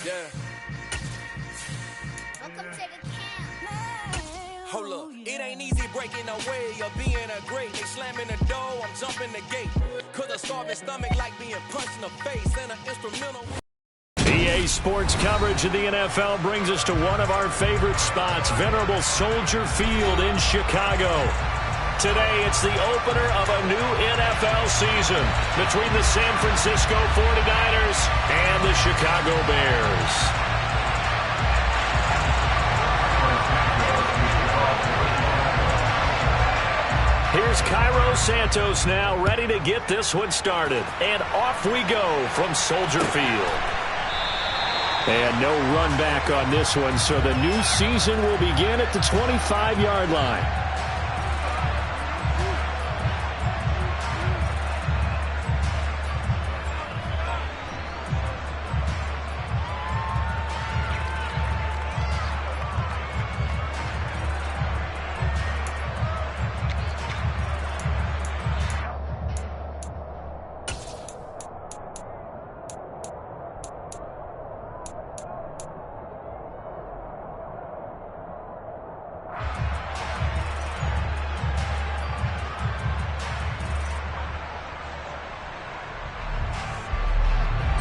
Yeah. Welcome to the camp. Hold up, it ain't easy breaking away or being a great. They slamming the door, I'm jumping the gate. Cause a starving stomach like being punched in the face and an instrumental. EA Sports coverage of the NFL brings us to one of our favorite spots, venerable Soldier Field in Chicago. Today, it's the opener of a new NFL season between the San Francisco 49ers and the Chicago Bears. Here's Cairo Santos now, ready to get this one started. And off we go from Soldier Field. And no run back on this one, so the new season will begin at the 25-yard line.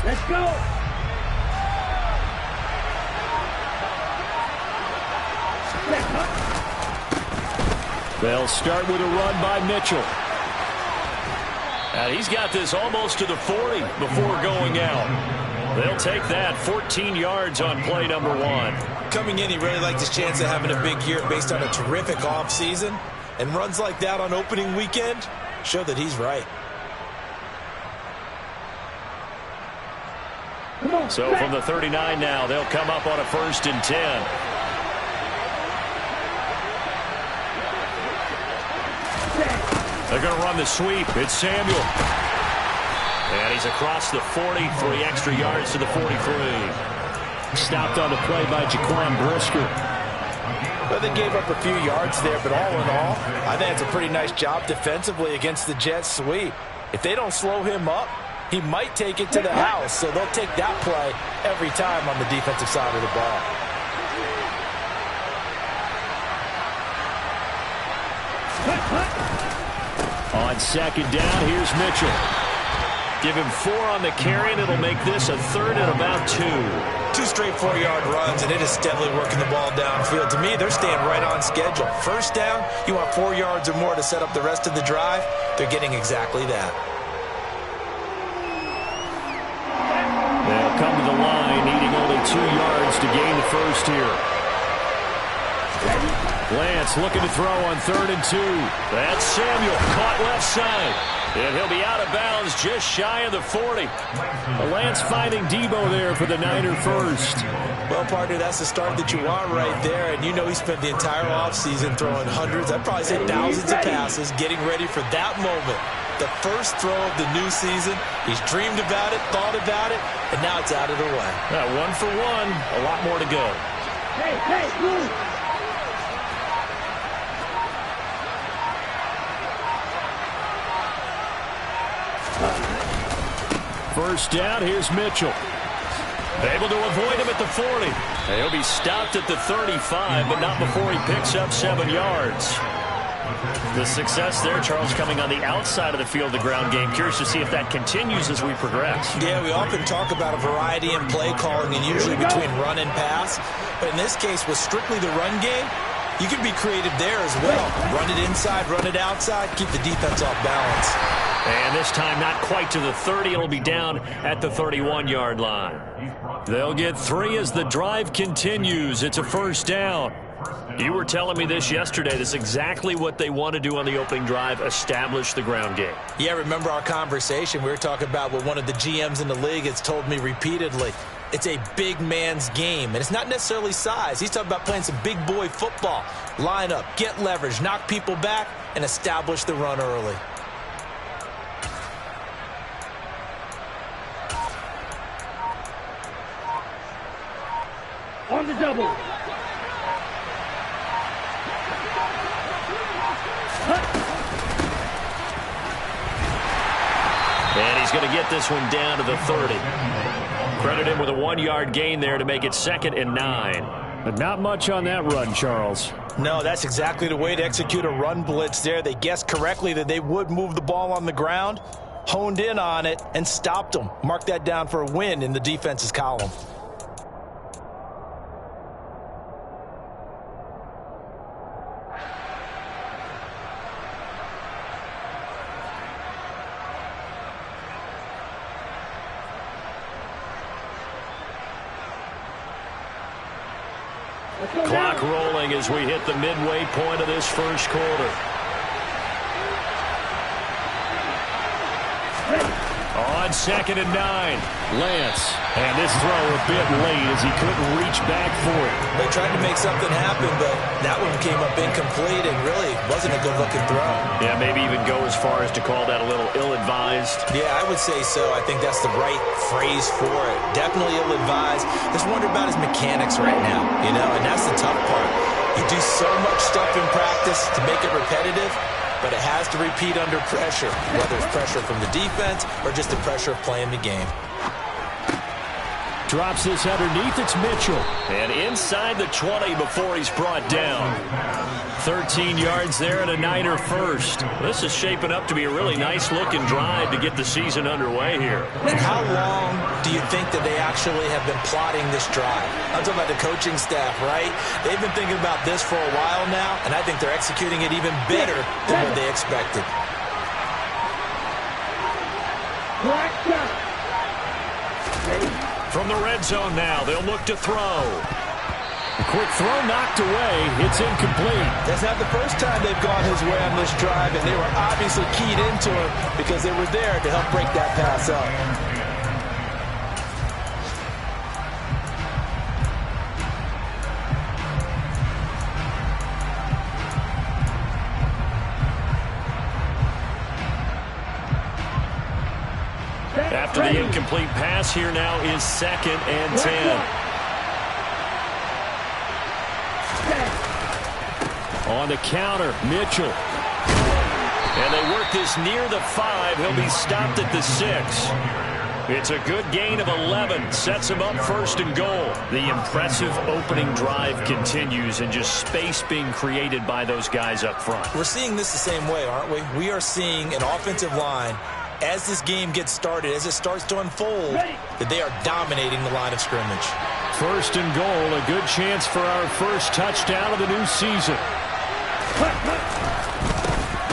Let's go! They'll start with a run by Mitchell. And he's got this almost to the 40 before going out. They'll take that 14 yards on play number one. Coming in, he really liked his chance of having a big year based on a terrific offseason. And runs like that on opening weekend show that he's right. So from the 39 now, they'll come up on a 1st and 10. They're going to run the sweep. It's Samuel. And he's across the 40, 3 extra yards to the 43. Stopped on the play by Jaquan Brisker. Well, they gave up a few yards there, but all in all, I think it's a pretty nice job defensively against the Jets sweep. If they don't slow him up, he might take it to the house, so they'll take that play every time on the defensive side of the ball. On 2nd down, here's Mitchell. Give him 4 on the carry, and it'll make this a 3rd and about 2. 2 straight 4-yard runs, and it is steadily working the ball downfield. To me, they're staying right on schedule. 1st down, you want 4 yards or more to set up the rest of the drive. They're getting exactly that. They'll come to the line, needing only 2 yards to gain the 1st here. Lance looking to throw on 3rd and 2. That's Samuel, caught left side. And he'll be out of bounds just shy of the 40. Lance finding Debo there for the Niner first. Well, partner, that's the start that you want right there. And you know he spent the entire offseason throwing hundreds, I'd probably say thousands of passes, getting ready for that moment. The first throw of the new season. He's dreamed about it, thought about it, and now it's out of the way. 1 for 1, a lot more to go. Hey, move! 1st down, here's Mitchell. Able to avoid him at the 40. And he'll be stopped at the 35, but not before he picks up 7 yards. The success there, Charles, coming on the outside of the field, the ground game. Curious to see if that continues as we progress. Yeah, we often talk about a variety in play calling and usually between run and pass. But in this case, with strictly the run game, you can be creative there as well. Run it inside, run it outside, keep the defense off balance. And this time not quite to the 30. It'll be down at the 31-yard line. They'll get 3 as the drive continues. It's a 1st down. You were telling me this yesterday. This is exactly what they want to do on the opening drive, establish the ground game. Yeah, remember our conversation? We were talking about what one of the GMs in the league has told me repeatedly. It's a big man's game, and it's not necessarily size. He's talking about playing some big boy football. Line up, get leverage, knock people back, and establish the run early. On the double. And he's going to get this one down to the 30. Credit him with a 1-yard gain there to make it 2nd and 9. But not much on that run, Charles. No, that's exactly the way to execute a run blitz there. They guessed correctly that they would move the ball on the ground, honed in on it, and stopped them. Mark that down for a win in the defense's column. Clock rolling as we hit the midway point of this first quarter. On 2nd and 9, Lance. And this throw a bit late as he couldn't reach back for it. They tried to make something happen, but that one came up incomplete and really wasn't a good-looking throw. Yeah, maybe even go as far as to call that a little ill-advised. Yeah, I would say so. I think that's the right phrase for it. Definitely ill-advised. Just wonder about his mechanics right now, and that's the tough part. You do so much stuff in practice to make it repetitive, but it has to repeat under pressure, whether it's pressure from the defense or just the pressure of playing the game. Drops this underneath. It's Mitchell. And inside the 20 before he's brought down. 13 yards there and a Niner first. This is shaping up to be a really nice-looking drive to get the season underway here. And how long do you think that they actually have been plotting this drive? I'm talking about the coaching staff, right? They've been thinking about this for a while now, and I think they're executing it even better than what they expected. From the red zone now, they'll look to throw. A quick throw knocked away. It's incomplete. That's not the first time they've gone his way on this drive, and they were obviously keyed into it because they were there to help break that pass up. After the incomplete pass, here now is 2nd and 10. On the counter, Mitchell. And they work this near the 5. He'll be stopped at the 6. It's a good gain of 11. Sets him up 1st and goal. The impressive opening drive continues and just space being created by those guys up front. We're seeing this the same way, aren't we? We are seeing an offensive line, as this game gets started, as it starts to unfold, that they are dominating the line of scrimmage. 1st and goal, a good chance for our first touchdown of the new season.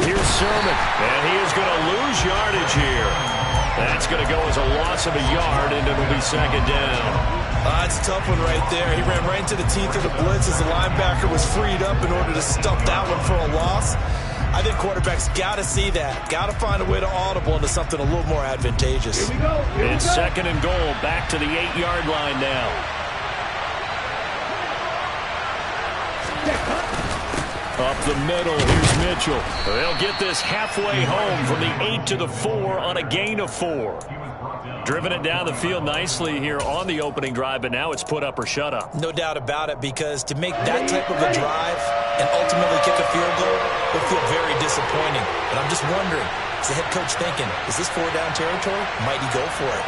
Here's Sermon, and he is going to lose yardage here. That's going to go as a loss of a yard, and it'll be 2nd down. That's a tough one right there. He ran right into the teeth of the blitz as the linebacker was freed up in order to stuff that one for a loss. I think quarterbacks got to see that. Got to find a way to audible into something a little more advantageous. It's 2nd and goal, back to the 8-yard line now. Up the middle, here's Mitchell. They'll get this halfway home from the 8 to the 4 on a gain of 4. Driven it down the field nicely here on the opening drive, but now it's put up or shut up. No doubt about it, because to make that type of a drive and ultimately kick a field goal will feel very disappointing. But I'm just wondering, is the head coach thinking, is this 4-down territory? Might he go for it?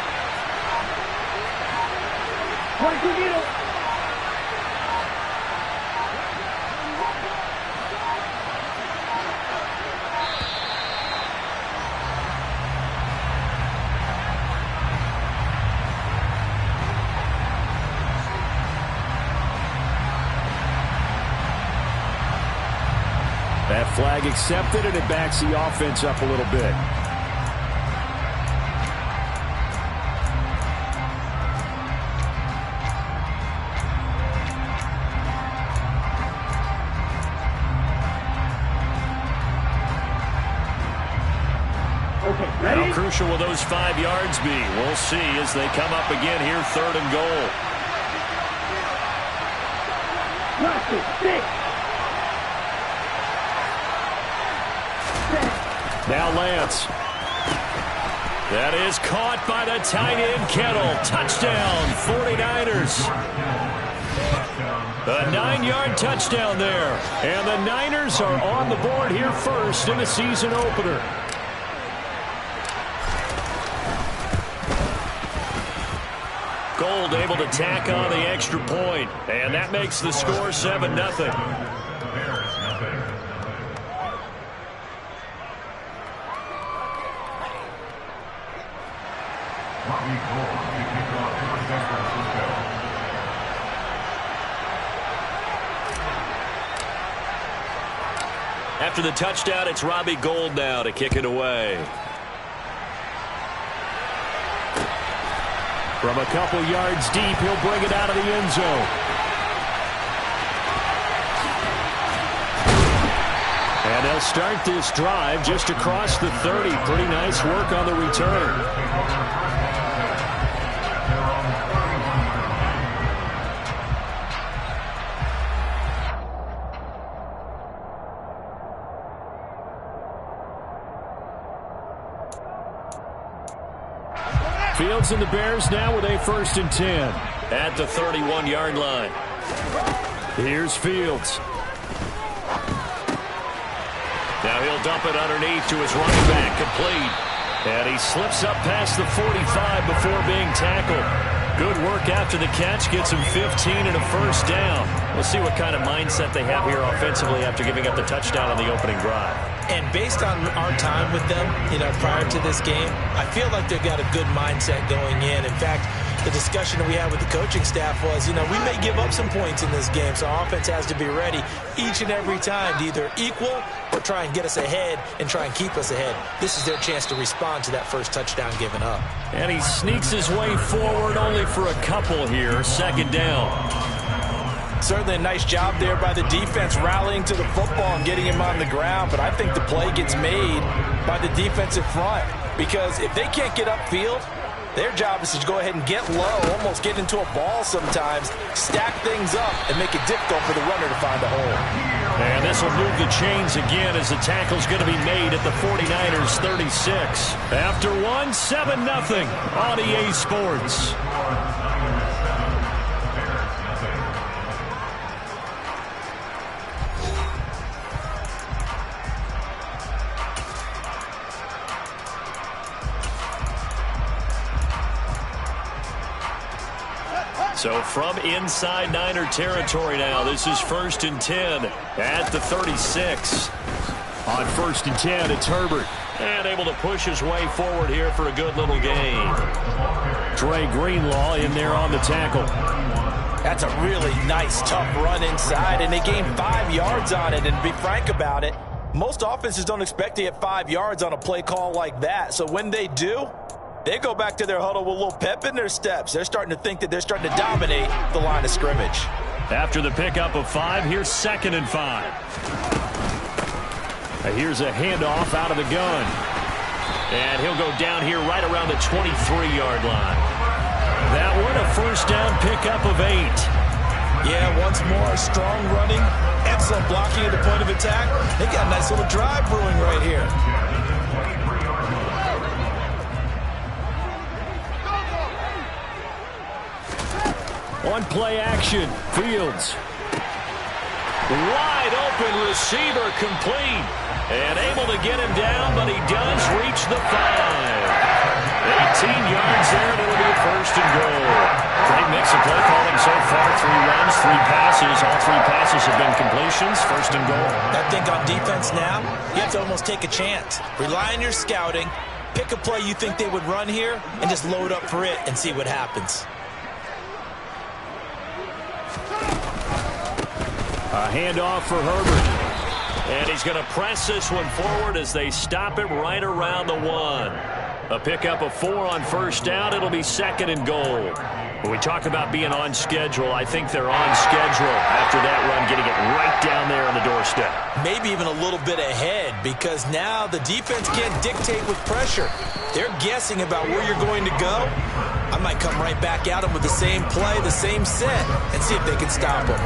That flag accepted, and it backs the offense up a little bit. How crucial will those 5 yards be? We'll see as they come up again here, 3rd and goal. Now Lance. That is caught by the tight end, Kittle. Touchdown, 49ers. A 9-yard touchdown there. And the Niners are on the board here first in the season opener. Gould able to tack on the extra point, and that makes the score 7-0. After the touchdown, it's Robbie Gould now to kick it away. From a couple yards deep, he'll bring it out of the end zone. And they'll start this drive just across the 30. Pretty nice work on the return. Fields and the Bears now with a 1st and 10 at the 31-yard line. Here's Fields. Now he'll dump it underneath to his running back, complete. And he slips up past the 45 before being tackled. Good work after the catch, gets him 15 and a 1st down. We'll see what kind of mindset they have here offensively after giving up the touchdown on the opening drive. And based on our time with them, prior to this game, I feel like they've got a good mindset going in. In fact, the discussion that we had with the coaching staff was, we may give up some points in this game, so our offense has to be ready each and every time to either equal or try and get us ahead and try and keep us ahead. This is their chance to respond to that first touchdown given up. And he sneaks his way forward only for a couple here, 2nd down. Certainly a nice job there by the defense rallying to the football and getting him on the ground, but I think the play gets made by the defensive front because if they can't get upfield, their job is to go ahead and get low, almost get into a ball sometimes, stack things up, and make it difficult for the runner to find a hole. And this will move the chains again as the tackle's going to be made at the 49ers 36. After 7-0 on EA Sports. So from inside Niner territory now, this is 1st and 10 at the 36. On 1st and 10, it's Herbert. And able to push his way forward here for a good little gain. Dre Greenlaw in there on the tackle. That's a really nice, tough run inside, and they gained 5 yards on it. And to be frank about it, most offenses don't expect to get 5 yards on a play call like that. So when they do, they go back to their huddle with a little pep in their steps. They're starting to think that they're starting to dominate the line of scrimmage. After the pickup of 5, here's 2nd and 5. Here's a handoff out of the gun. And he'll go down here right around the 23-yard line. That one a 1st down pickup of 8. Yeah, once more, strong running, excellent blocking at the point of attack. They got a nice little drive brewing right here. On play action, Fields. Wide open receiver, complete. And able to get him down, but he does reach the 5. 18 yards there, and it'll be a 1st and goal. Great mix of play calling so far. 3 runs, 3 passes. All 3 passes have been completions. 1st and goal. I think on defense now, you have to almost take a chance. Rely on your scouting. Pick a play you think they would run here, and just load up for it and see what happens. A handoff for Herbert. And he's going to press this one forward as they stop it right around the 1. A pickup of 4 on 1st down. It'll be 2nd and goal. When we talk about being on schedule, I think they're on schedule after that run, getting it right down there on the doorstep. Maybe even a little bit ahead because now the defense can't dictate with pressure. They're guessing about where you're going to go. I might come right back at them with the same play, the same set, and see if they can stop them.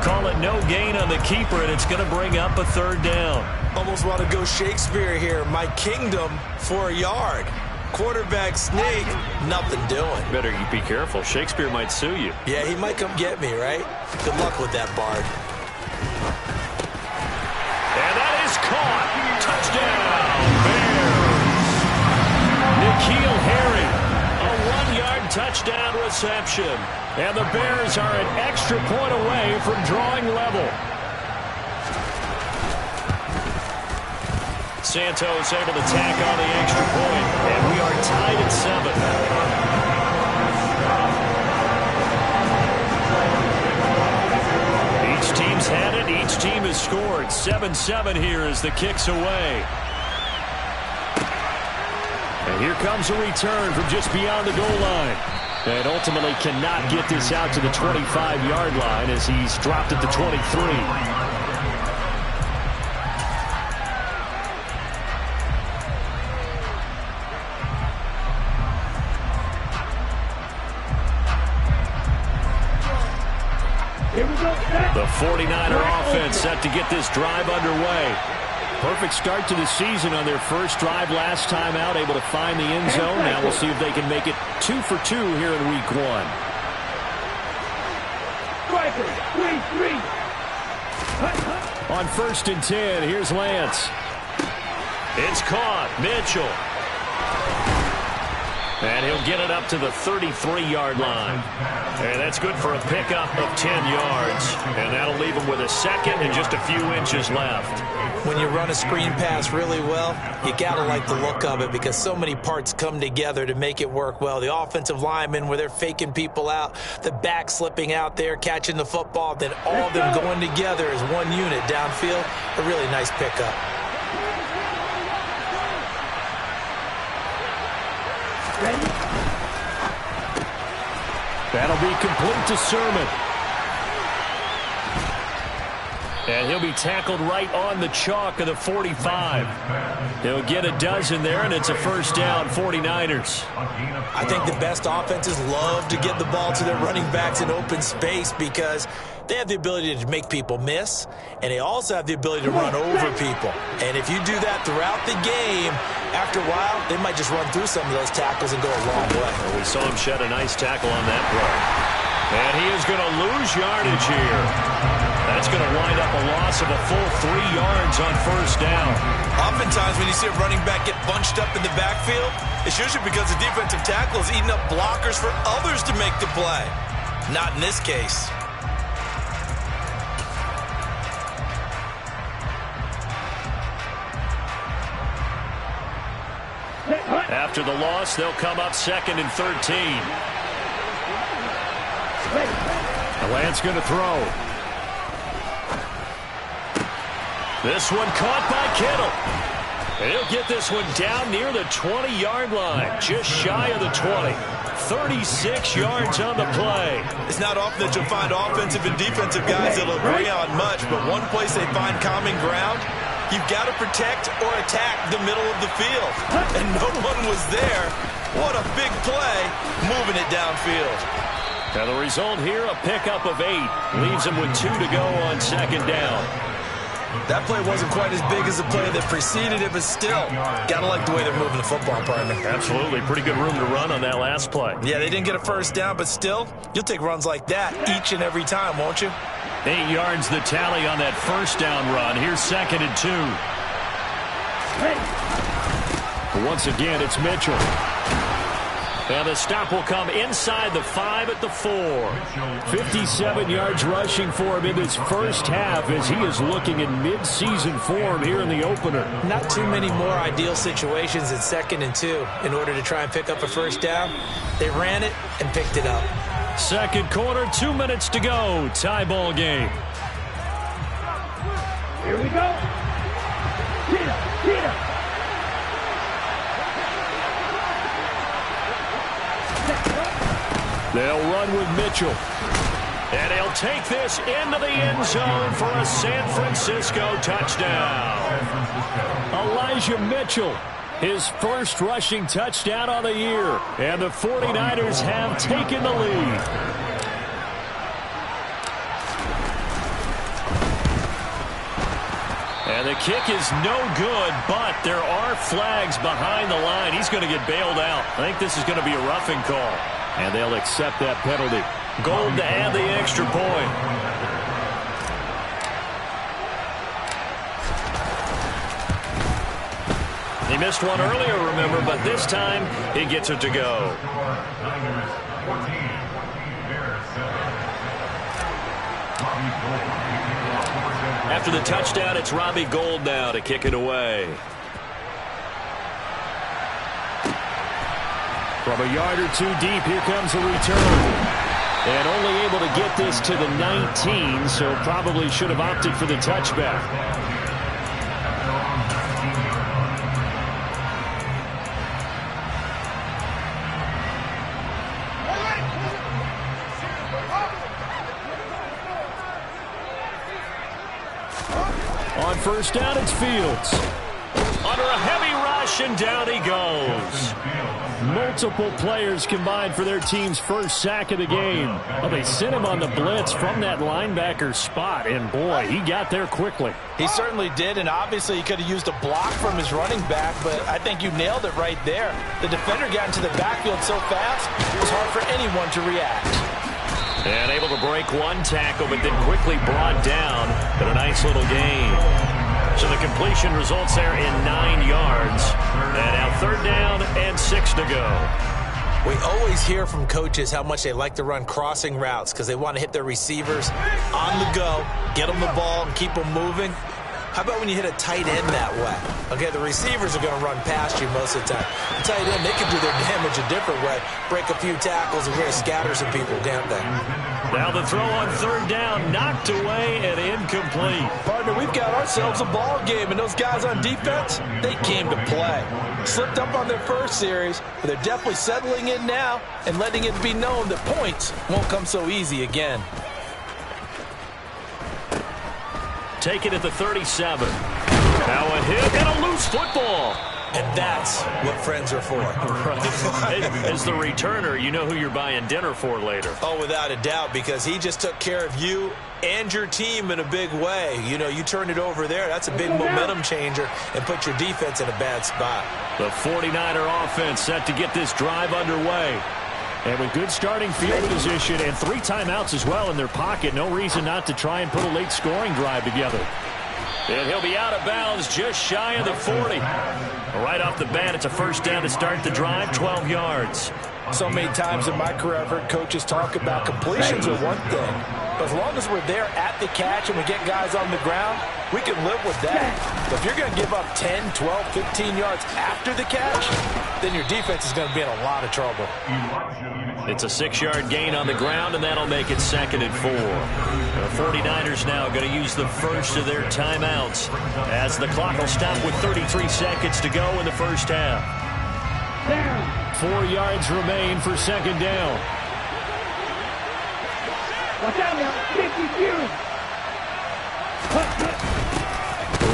Call it no gain on the keeper, and it's going to bring up a 3rd down. Almost want to go Shakespeare here. My kingdom for a yard. Quarterback sneak, nothing doing. Better be careful. Shakespeare might sue you. Yeah, he might come get me, right? Good luck with that, Bard. And that is caught. Touchdown, Bears. N'Keal Harry. A 1-yard touchdown reception. And the Bears are an extra point away from drawing level. Santos able to tack on the extra point, and we are tied at 7. Each team's had it. Each team has scored. 7-7 here as the kick's away. And here comes a return from just beyond the goal line. And ultimately cannot get this out to the 25-yard line as he's dropped at the 23. The 49er offense set to get this drive underway. Perfect start to the season on their first drive last time out, able to find the end zone. Now we'll see if they can make it 2 for 2 here in week 1. On 1st and 10, here's Lance. It's caught. Mitchell. And he'll get it up to the 33-yard line. And that's good for a pickup of 10 yards. And that'll leave him with a second and just a few inches left. When you run a screen pass really well, you got to like the look of it because so many parts come together to make it work well. The offensive linemen, where they're faking people out, the back slipping out there, catching the football, then all of them going together as one unit downfield. A really nice pickup. That'll be complete to Sermon. And he'll be tackled right on the chalk of the 45. He'll get a dozen there, and it's a first down, 49ers. I think the best offenses love to get the ball to their running backs in open space because they have the ability to make people miss, and they also have the ability to run over people. And if you do that throughout the game, after a while, they might just run through some of those tackles and go a long way. Well, we saw him shed a nice tackle on that play. And he is going to lose yardage here. That's going to wind up a loss of a full 3 yards on first down. Oftentimes when you see a running back get bunched up in the backfield, it's usually because the defensive tackle is eating up blockers for others to make the play. Not in this case. After the loss, they'll come up 2nd and 13. Lance going to throw. This one caught by Kittle. And he'll get this one down near the 20-yard line, just shy of the 20. 36 yards on the play. It's not often that you'll find offensive and defensive guys that'll agree on much, but one place they find common ground, you've got to protect or attack the middle of the field. And no one was there. What a big play, moving it downfield. Now the result here, a pickup of 8. Leaves him with 2 to go on 2nd down. That play wasn't quite as big as the play that preceded it, but still, got to like the way they're moving the football, partner. Absolutely. Pretty good room to run on that last play. Yeah, they didn't get a first down, but still, you'll take runs like that each and every time, won't you? 8 yards the tally on that first down run. Here's 2nd and 2. Once again, it's Mitchell. And the stop will come inside the 5 at the 4. 57 yards rushing for him in this first half as he is looking in mid-season form here in the opener. Not too many more ideal situations in 2nd and 2 in order to try and pick up a first down. They ran it and picked it up. Second quarter, 2 minutes to go. Tie ball game. Here we go. Get up. They'll run with Mitchell. And he'll take this into the end zone for a San Francisco touchdown. Elijah Mitchell, his first rushing touchdown of the year. And the 49ers have taken the lead. And the kick is no good, but there are flags behind the line. He's going to get bailed out. I think this is going to be a roughing call. And they'll accept that penalty. Gold to add the extra point. He missed one earlier, remember, but this time he gets it to go. After the touchdown, it's Robbie Gould now to kick it away. From a yard or two deep, here comes a return. And only able to get this to the 19, so probably should have opted for the touchback. On first down, it's Fields. Under a heavy rush, and down he goes. Multiple players combined for their team's first sack of the game. Well, they sent him on the blitz from that linebacker spot, and boy, he got there quickly. He certainly did, and obviously he could have used a block from his running back, but I think you nailed it right there. The defender got into the backfield so fast, it was hard for anyone to react. And able to break one tackle, but then quickly brought down. But a nice little gain. So the completion results there in 9 yards. And now 3rd down and 6 to go. We always hear from coaches how much they like to run crossing routes because they want to hit their receivers on the go, get them the ball, and keep them moving. How about when you hit a tight end that way? Okay, the receivers are going to run past you most of the time. The tight end, they can do their damage a different way. Break a few tackles and really scatter some people, can't they? Now the throw on 3rd down, knocked away and incomplete. Partner, we've got ourselves a ball game, and those guys on defense, they came to play. Slipped up on their first series, but they're definitely settling in now and letting it be known that points won't come so easy again. Take it at the 37. Now a hit and a loose football. And that's what friends are for. Right. As the returner, you know who you're buying dinner for later. Oh, without a doubt, because he just took care of you and your team in a big way. You know, you turned it over there. That's a big momentum changer and put your defense in a bad spot. The 49er offense set to get this drive underway. And with good starting field position and 3 timeouts as well in their pocket, no reason not to try and put a late scoring drive together. And he'll be out of bounds just shy of the 40. Right off the bat, it's a first down to start the drive, 12 yards. So many times in my career, I've heard coaches talk about completions are one thing. But as long as we're there at the catch and we get guys on the ground, we can live with that. But if you're going to give up 10, 12, 15 yards after the catch, then your defense is going to be in a lot of trouble. It's a 6-yard gain on the ground, and that'll make it 2nd and 4. The 49ers now going to use the first of their timeouts as the clock will stop with 33 seconds to go in the first half. 4 yards remain for 2nd down. Watch out now, 52.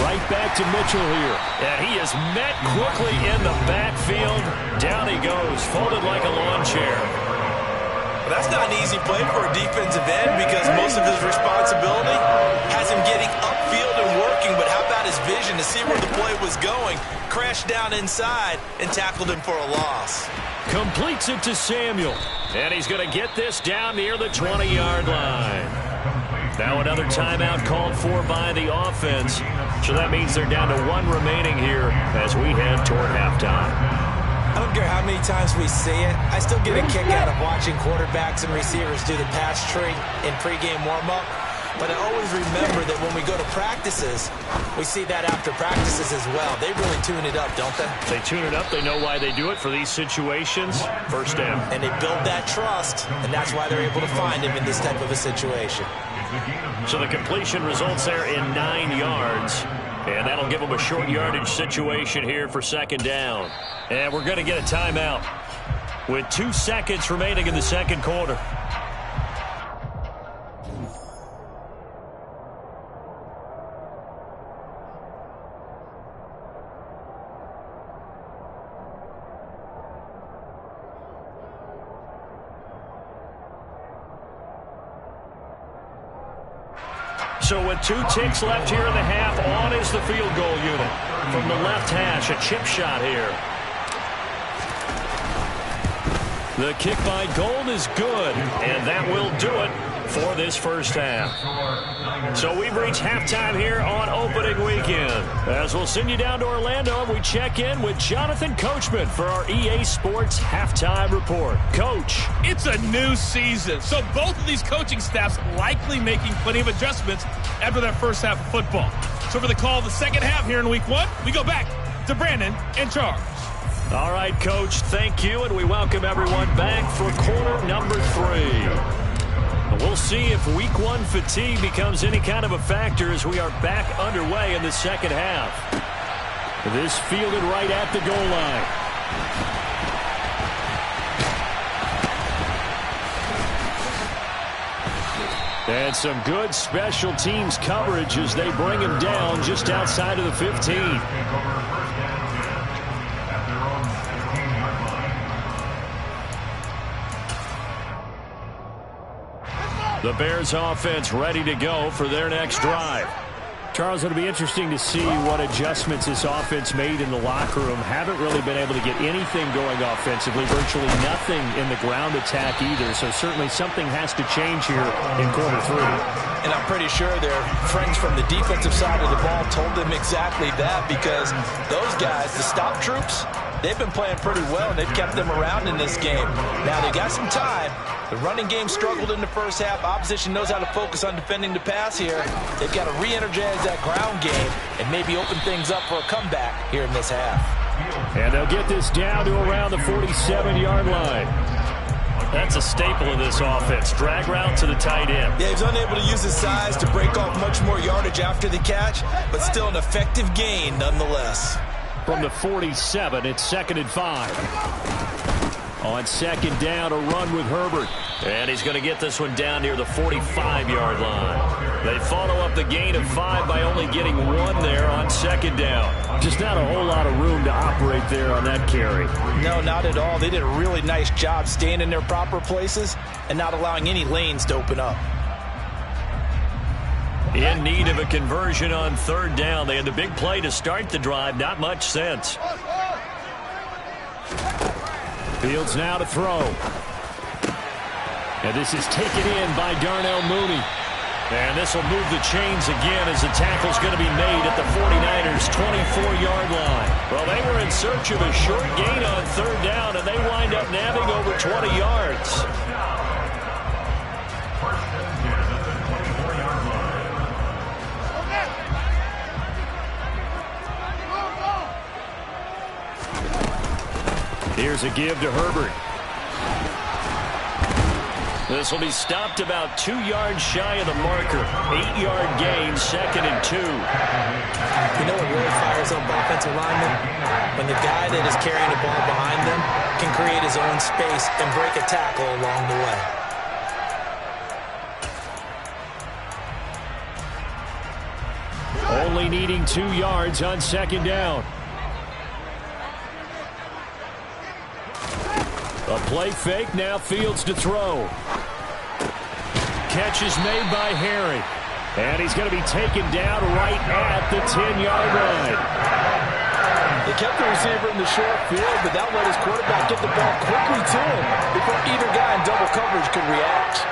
Right back to Mitchell here. And he is met quickly in the backfield. Down he goes, folded like a lawn chair. Well, that's not an easy play for a defensive end because most of his responsibility has him getting upfield and working. But how about his vision to see where the play was going? Crashed down inside and tackled him for a loss. Completes it to Samuel. And he's going to get this down near the 20-yard line. Now another timeout called for by the offense. So that means they're down to 1 remaining here as we head toward halftime. I don't care how many times we see it. I still get a kick out of watching quarterbacks and receivers do the pass tree in pregame warm-up. But I always remember that when we go to practices, we see that after practices as well. They really tune it up, don't they? They tune it up. They know why they do it for these situations. First down. And they build that trust, and that's why they're able to find him in this type of a situation. So the completion results there in 9 yards. And that'll give them a short yardage situation here for 2nd down. And we're going to get a timeout with 2 seconds remaining in the 2nd quarter. So with 2 ticks left here in the half, on is the field goal unit. From the left hash, a chip shot here. The kick by Gould is good, and that will do it for this first half. So we've reached halftime here on opening weekend. As we'll send you down to Orlando, we check in with Jonathan Coachman for our EA Sports Halftime Report. Coach. It's a new season, so both of these coaching staffs likely making plenty of adjustments after that first half of football. So for the call of the second half here in Week 1, we go back to Brandon and Charles. All right, Coach, thank you, and we welcome everyone back for quarter number 3. We'll see if Week 1 fatigue becomes any kind of a factor as we are back underway in the second half. This fielded right at the goal line. And some good special teams coverage as they bring him down just outside of the 15. The Bears offense ready to go for their next drive. Charles, it'll be interesting to see what adjustments this offense made in the locker room. Haven't really been able to get anything going offensively, virtually nothing in the ground attack either. So certainly something has to change here in quarter 3. And I'm pretty sure their friends from the defensive side of the ball told them exactly that, because those guys, the stop troops, they've been playing pretty well, and they've kept them around in this game. Now, they got some time. The running game struggled in the first half. Opposition knows how to focus on defending the pass here. They've got to re-energize that ground game and maybe open things up for a comeback here in this half. And they'll get this down to around the 47-yard line. That's a staple of this offense. Drag route to the tight end. Yeah, he's unable to use his size to break off much more yardage after the catch, but still an effective gain nonetheless. From the 47, it's 2nd and 5. On second down, a run with Herbert. And he's going to get this one down near the 45-yard line. They follow up the gain of 5 by only getting 1 there on second down. Just not a whole lot of room to operate there on that carry. No, not at all. They did a really nice job staying in their proper places and not allowing any lanes to open up. In need of a conversion on third down. They had the big play to start the drive. Not much sense. Fields now to throw. And this is taken in by Darnell Mooney. And this will move the chains again as the tackle's going to be made at the 49ers' 24-yard line. Well, they were in search of a short gain on third down, and they wind up nabbing over 20 yards. Here's a give to Herbert. This will be stopped about 2 yards shy of the marker. 8-yard gain, 2nd and 2. You know what really fires up offensive linemen? When the guy that is carrying the ball behind them can create his own space and break a tackle along the way. Only needing 2 yards on second down. A play fake, now Fields to throw. Catch is made by Harry. And he's going to be taken down right at the 10-yard line. They kept the receiver in the short field, but that let his quarterback get the ball quickly to him before either guy in double coverage could react.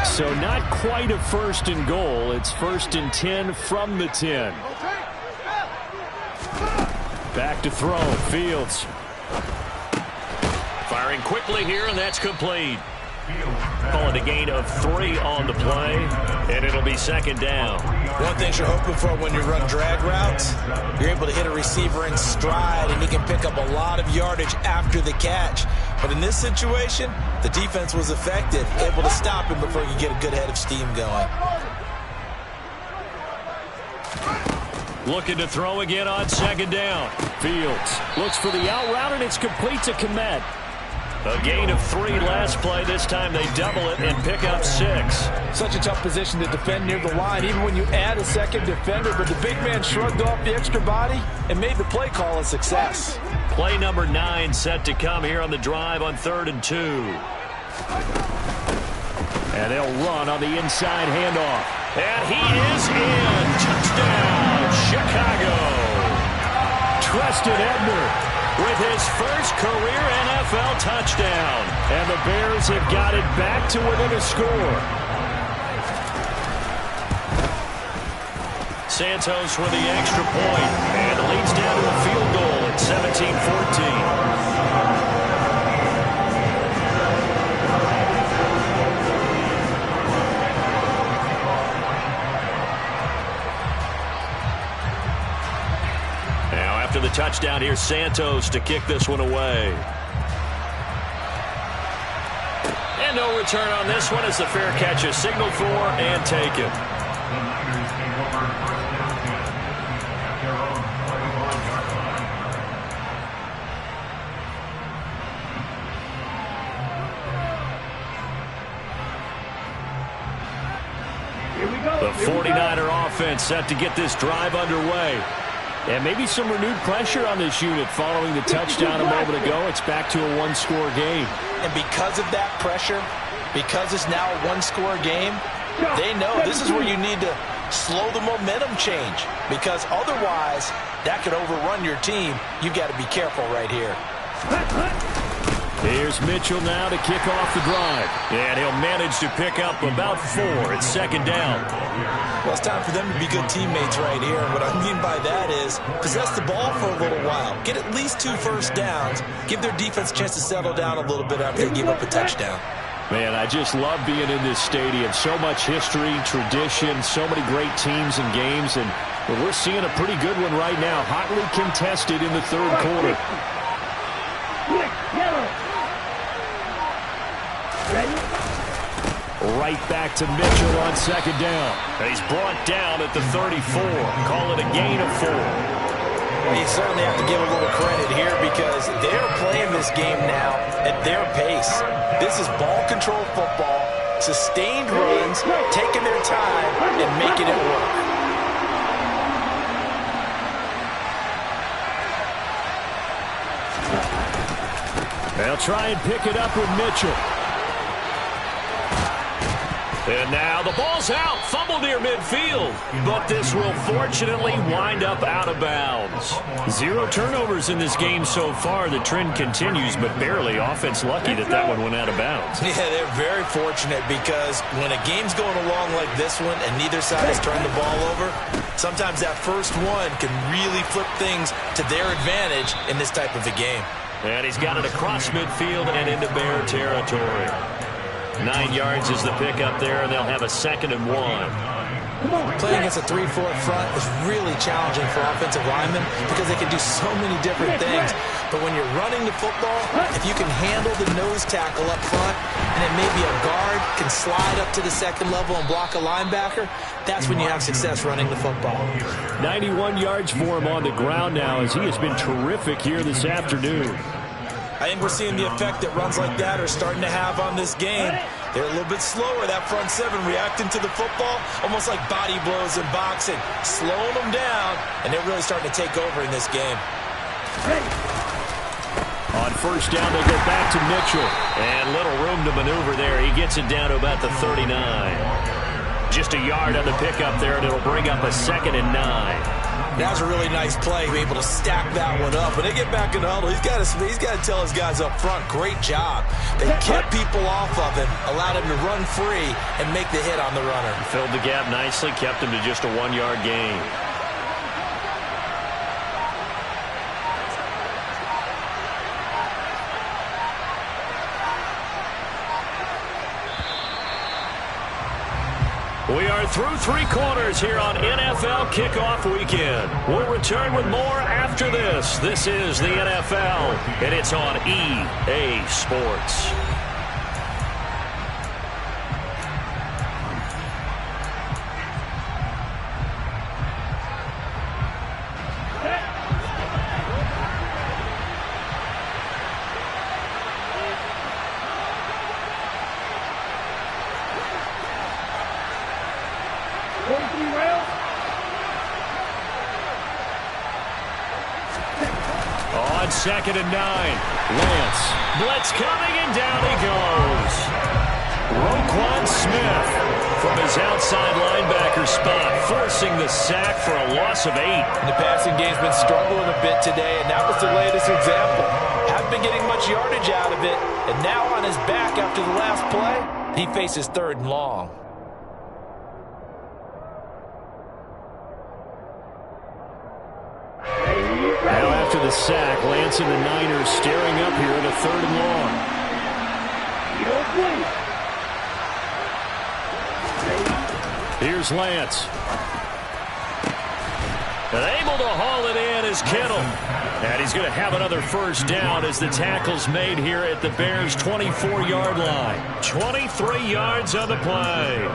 So not quite a 1st and goal. It's 1st and 10 from the 10. Back to throw. Fields. Firing quickly here, and that's complete. Calling a gain of 3 on the play, and it'll be 2nd down. One thing you're hoping for when you run drag routes, you're able to hit a receiver in stride, and he can pick up a lot of yardage after the catch. But in this situation, the defense was effective, able to stop him before he could get a good head of steam going. Looking to throw again on second down. Fields looks for the out route, and it's complete to Kmet. A gain of 3 last play. This time they double it and pick up 6. Such a tough position to defend near the line, even when you add a second defender. But the big man shrugged off the extra body and made the play call a success. Play number 9 set to come here on the drive on 3rd and 2. And they'll run on the inside handoff. And he is in. Touchdown, Chicago. Treston Ebner. with his first career NFL touchdown. And the Bears have got it back to within a score. Santos with the extra point, and it leads down to a field goal at 17-14. After the touchdown, here's Santos to kick this one away. And no return on this one as the fair catch is signaled for and taken. The 49er offense set to get this drive underway. And maybe some renewed pressure on this unit following the touchdown a moment ago. It's back to a one-score game. And because of that pressure, because it's now a one-score game, they know this is where you need to slow the momentum change. Because otherwise, that could overrun your team. You've got to be careful right here. Here's Mitchell now to kick off the drive. And he'll manage to pick up about 4 at second down. Well, it's time for them to be good teammates right here. And what I mean by that is possess the ball for a little while. Get at least 2 first downs. Give their defense a chance to settle down a little bit after they give up a touchdown. Man, I just love being in this stadium. So much history, tradition, so many great teams and games. And we're seeing a pretty good one right now. Hotly contested in the third quarter. Right back to Mitchell on second down. And he's brought down at the 34. Call it a gain of 4. Well, you certainly have to give a little credit here because they're playing this game now at their pace. This is ball control football, sustained runs, taking their time, and making it work. They'll try and pick it up with Mitchell. And now the ball's out. Fumble near midfield. But this will fortunately wind up out of bounds. 0 turnovers in this game so far. The trend continues, but barely. Offense lucky that one went out of bounds. Yeah, they're very fortunate because when a game's going along like this one and neither side has turned the ball over, sometimes that first one can really flip things to their advantage in this type of a game. And he's got it across midfield and into Bear territory. 9 yards is the pickup there, and they'll have a 2nd and 1. Playing against a 3-4 front is really challenging for offensive linemen because they can do so many different things. But when you're running the football, if you can handle the nose tackle up front, and then maybe a guard can slide up to the 2nd level and block a linebacker, that's when you have success running the football. 91 yards for him on the ground now as he has been terrific here this afternoon. I think we're seeing the effect that runs like that are starting to have on this game. They're a little bit slower, that front 7, reacting to the football, almost like body blows in boxing, slowing them down, and they're really starting to take over in this game. On first down, they go back to Mitchell, and little room to maneuver there. He gets it down to about the 39. Just a yard on the pickup there, and it'll bring up a 2nd and 9. That was a really nice play, able to stack that one up. When they get back in the huddle, he's got to tell his guys up front, great job. They kept people off of him, allowed him to run free and make the hit on the runner. Filled the gap nicely, kept him to just a 1-yard gain. We are through 3 quarters here on NFL Kickoff Weekend. We'll return with more after this. This is the NFL, and it's on EA Sports. On 2nd and 9, Lance. Blitz coming, and down he goes. Roquan Smith from his outside linebacker spot, forcing the sack for a loss of 8. And the passing game's been struggling a bit today, and that was the latest example. Haven't been getting much yardage out of it, and now on his back after the last play, he faces 3rd and long. Now after the sack, Lance and the Niners staring up here at a 3rd and long. Here's Lance. And able to haul it in is Kittle. And he's going to have another first down as the tackle's made here at the Bears' 24-yard line. 23 yards on the play.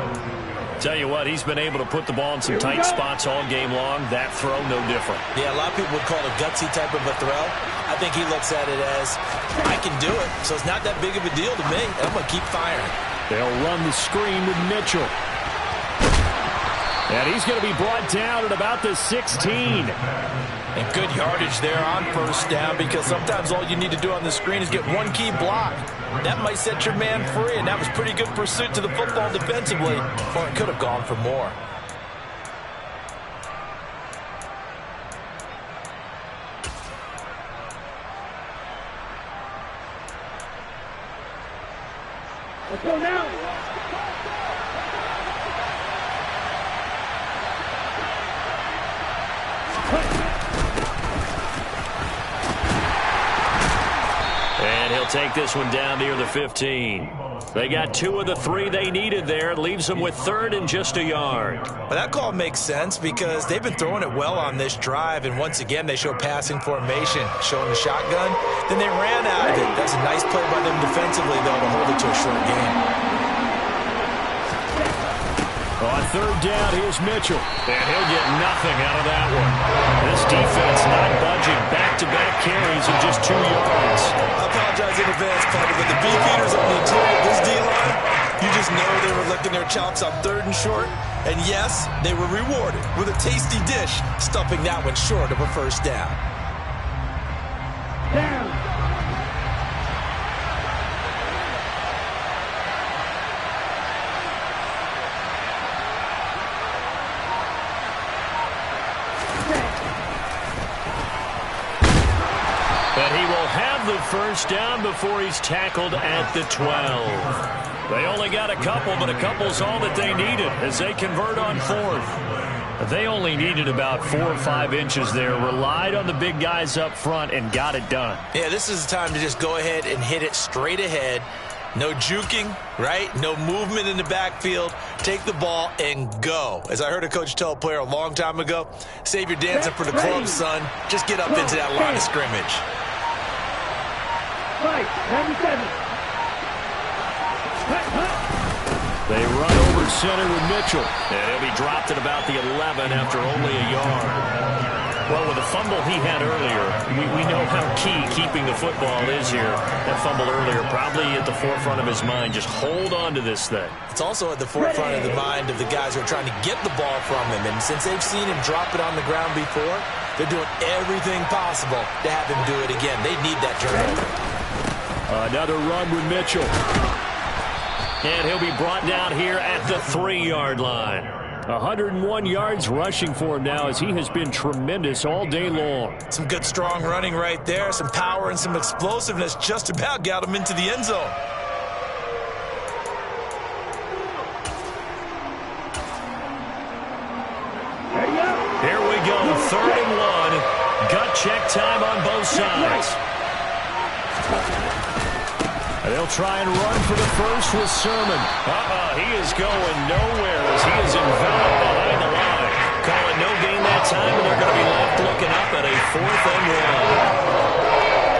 Tell you what, he's been able to put the ball in some tight spots all game long. That throw, no different. Yeah, a lot of people would call it a gutsy type of a throw. I think he looks at it as, I can do it, so it's not that big of a deal to me. I'm going to keep firing. They'll run the screen with Mitchell. And he's going to be brought down at about the 16. And good yardage there on first down, because sometimes all you need to do on the screen is get one key block. That might set your man free, and that was pretty good pursuit to the football defensively, or it could have gone for more. Let's go now. And he'll take this one down near the 15. They got 2 of the 3 they needed there. It leaves them with 3rd and just a yard. Well, that call makes sense because they've been throwing it well on this drive, and once again they show passing formation, showing the shotgun. Then they ran out of it. That's a nice play by them defensively, though, to hold it to a short game. On 3rd down, here's Mitchell. And he'll get nothing out of that one. This defense not budging. Back-to-back carries of just 2 yards. I apologize in advance, Carter, but the beefeaters on the interior of this D-line, you just know they were licking their chops on 3rd and short. And yes, they were rewarded with a tasty dish, stuffing that one short of a first down. Down. But he will have the first down before he's tackled at the 12. They only got a couple, but a couple's all that they needed as they convert on 4th. They only needed about 4 or 5 inches there, relied on the big guys up front, and got it done. Yeah, this is the time to just go ahead and hit it straight ahead. No juking, right? No movement in the backfield. Take the ball and go. As I heard a coach tell a player a long time ago, save your dancing for the club, son. Just get up into that line of scrimmage. Fight, 97. They run over center with Mitchell. And he'll be dropped at about the 11 after only a yard. Well, with the fumble he had earlier, we know how key keeping the football is here. That fumble earlier probably at the forefront of his mind. Just hold on to this thing. It's also at the forefront of the mind of the guys who are trying to get the ball from him. And since they've seen him drop it on the ground before, they're doing everything possible to have him do it again. They need that turnover. Another run with Mitchell. And he'll be brought down here at the 3-yard line. 101 yards rushing for him now as he has been tremendous all day long. Some good strong running right there. Some power and some explosiveness just about got him into the end zone. Here we go, 3rd and 1. Gut check time on both sides. They'll try and run for the first with Sermon. He is going nowhere as he is enveloped behind the line. Call it no gain that time, and they're going to be left looking up at a 4th and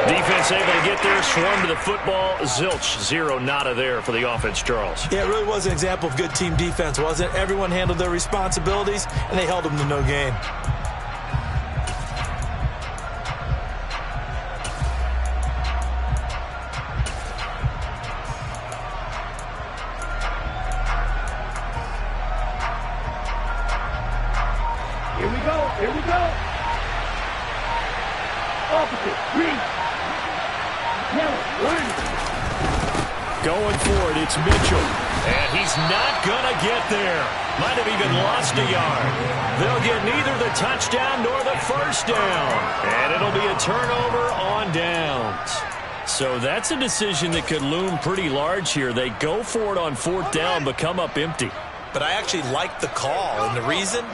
1. Defense able to get there, swarm to the football. Zilch, 0 nada there for the offense, Charles. Yeah, it really was an example of good team defense, wasn't it? Everyone handled their responsibilities, and they held them to no gain. Here we go. Opposite. Green. Yellow. One. Going for it. It's Mitchell. And he's not going to get there. Might have even lost a yard. They'll get neither the touchdown nor the first down. And it'll be a turnover on downs. So that's a decision that could loom pretty large here. They go for it on 4th down, but come up empty. But I actually like the call, and the reason?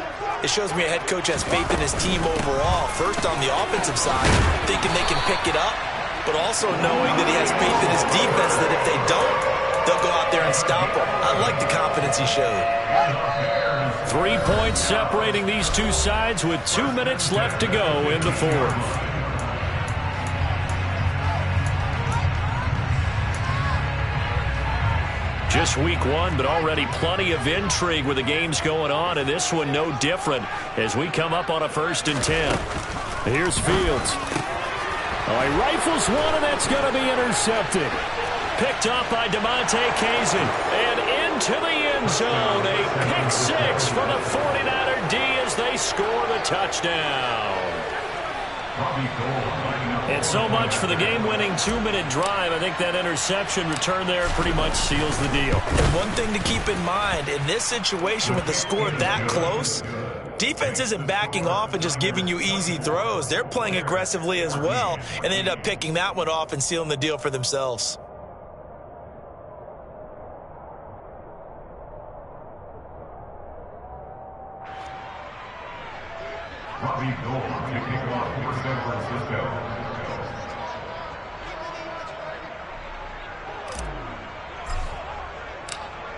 It shows me a head coach has faith in his team overall. First on the offensive side, thinking they can pick it up, but also knowing that he has faith in his defense that if they don't, they'll go out there and stop them. I like the confidence he showed. 3 points separating these two sides with 2 minutes left to go in the 4th. Just week 1, but already plenty of intrigue with the games going on, and this one no different as we come up on a 1st and 10. Here's Fields. Oh, he rifles one, and that's going to be intercepted. Picked up by DeMonte Kazin, and into the end zone. A pick 6 for the 49er D as they score the touchdown. And so much for the game-winning 2-minute drive. I think that interception return there pretty much seals the deal. And one thing to keep in mind, in this situation with the score that close, defense isn't backing off and just giving you easy throws. They're playing aggressively as well, and they end up picking that one off and sealing the deal for themselves.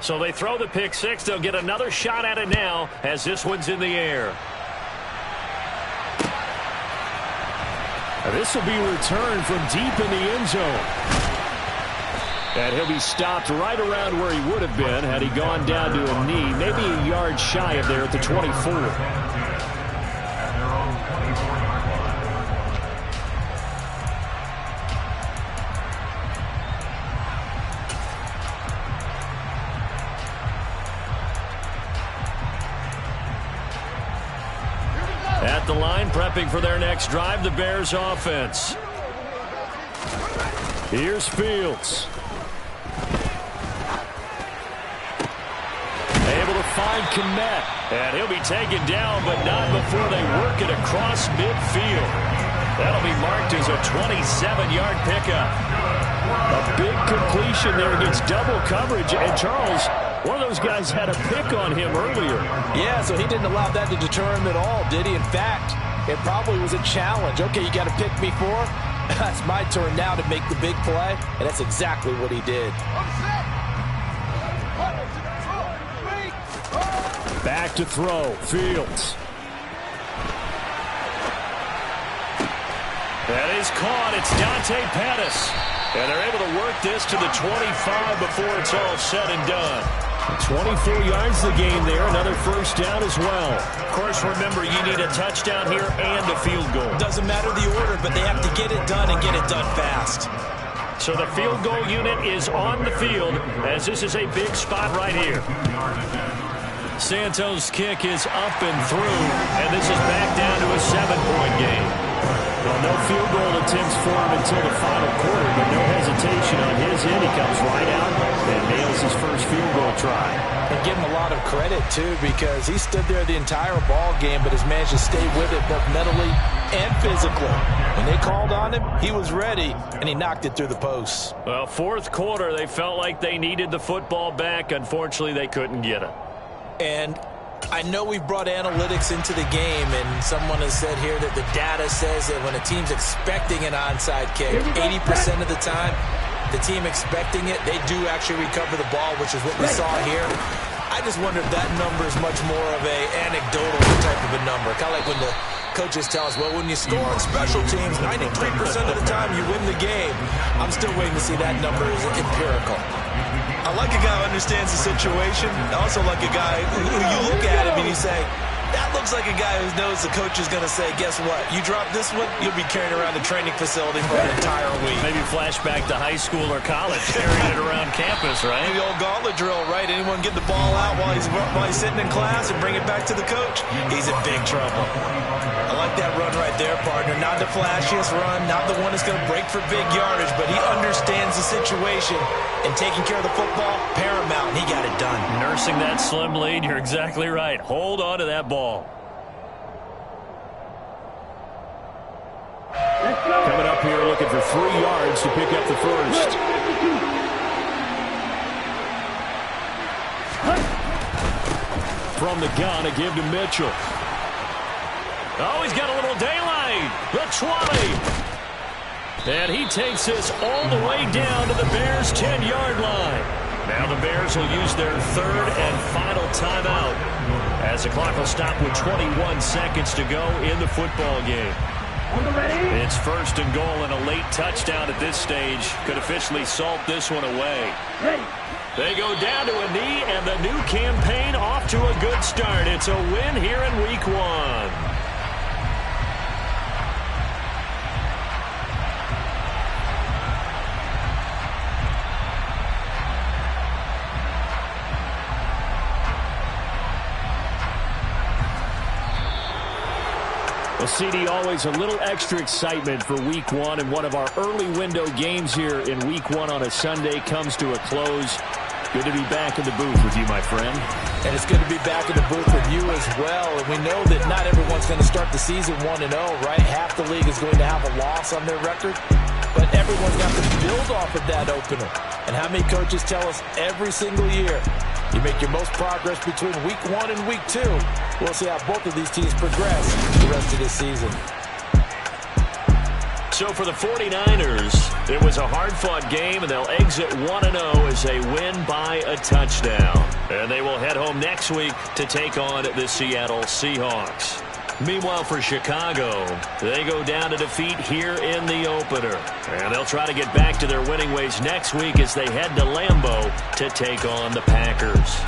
So they throw the pick 6. They'll get another shot at it now as this one's in the air. This will be returned from deep in the end zone. And he'll be stopped right around where he would have been had he gone down to a knee, maybe a yard shy of there at the 24. At the line, prepping for their next drive, the Bears offense. Here's Fields. Able to find Kmet. And he'll be taken down, but not before they work it across midfield. That'll be marked as a 27-yard pickup. A big completion there against double coverage. And Charles, one of those guys had a pick on him earlier. Yeah, so he didn't allow that to deter him at all, did he? In fact, it probably was a challenge. Okay, you got to pick me for? That's my turn now to make the big play, and that's exactly what he did. Back to throw, Fields. That is caught. It's Dante Pettis. And they're able to work this to the 25 before it's all said and done. 24 yards the game there. Another first down as well. Of course, remember, you need a touchdown here and a field goal. Doesn't matter the order, but they have to get it done and get it done fast. So the field goal unit is on the field as this is a big spot right here. Santos' kick is up and through, and this is back down to a 7-point game. Well, no field goal attempts for him until the final quarter, but no hesitation on his end. He comes right out and nails his first field goal try. And give him a lot of credit, too, because he stood there the entire ball game, but has managed to stay with it both mentally and physically. When they called on him, he was ready, and he knocked it through the posts. Well, 4th quarter, they felt like they needed the football back. Unfortunately, they couldn't get it. And I know we've brought analytics into the game, and someone has said here that the data says that when a team's expecting an onside kick, 80% of the time, the team expecting it, they do actually recover the ball, which is what we saw here. I just wonder if that number is much more of a anecdotal type of a number. Kind of like when the coaches tell us, well, when you score on special teams, 93% of the time you win the game. I'm still waiting to see that number is empirical. I like a guy who understands the situation. I also like a guy who you look at him and you say, That looks like a guy who knows the coach is going to say, guess what? You drop this one, you'll be carrying around the training facility for an entire week. Maybe flashback to high school or college, carrying it around campus, right? The old gauntlet drill, right? Anyone get the ball out while he's sitting in class and bring it back to the coach? He's in big trouble. I like that run right there, partner. Not the flashiest run, not the one that's going to break for big yardage, but he understands the situation, and taking care of the football, paramount, and he got it done. Nursing that slim lead, you're exactly right. Hold on to that ball. Coming up here looking for 3 yards to pick up the first. From the gun, a give to Mitchell. Oh, he's got a little daylight. The 20. And he takes this all the way down to the Bears' 10-yard line. Now the Bears will use their 3rd and final timeout as the clock will stop with 21 seconds to go in the football game. It's 1st and goal, and a late touchdown at this stage could officially salt this one away. They go down to a knee, and the new campaign off to a good start. It's a win here in Week 1. Well, CD, always a little extra excitement for Week 1, and one of our early window games here in Week 1 on a Sunday comes to a close. Good to be back in the booth with you, my friend. And it's good to be back in the booth with you as well. And we know that not everyone's going to start the season 1-0, right? Half the league is going to have a loss on their record. But everyone's got to build off of that opener. And how many coaches tell us every single year, you make your most progress between Week 1 and Week 2. We'll see how both of these teams progress the rest of this season. So for the 49ers, it was a hard-fought game, and they'll exit 1-0 as they win by a touchdown. And they will head home next week to take on the Seattle Seahawks. Meanwhile, for Chicago, they go down to defeat here in the opener. And they'll try to get back to their winning ways next week as they head to Lambeau to take on the Packers.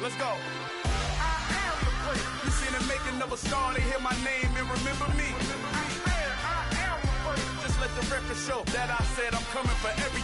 Let's go. I am the great. You seen the making of a star, they hear my name and remember me. I am the great. Just let the record show that I said I'm coming for every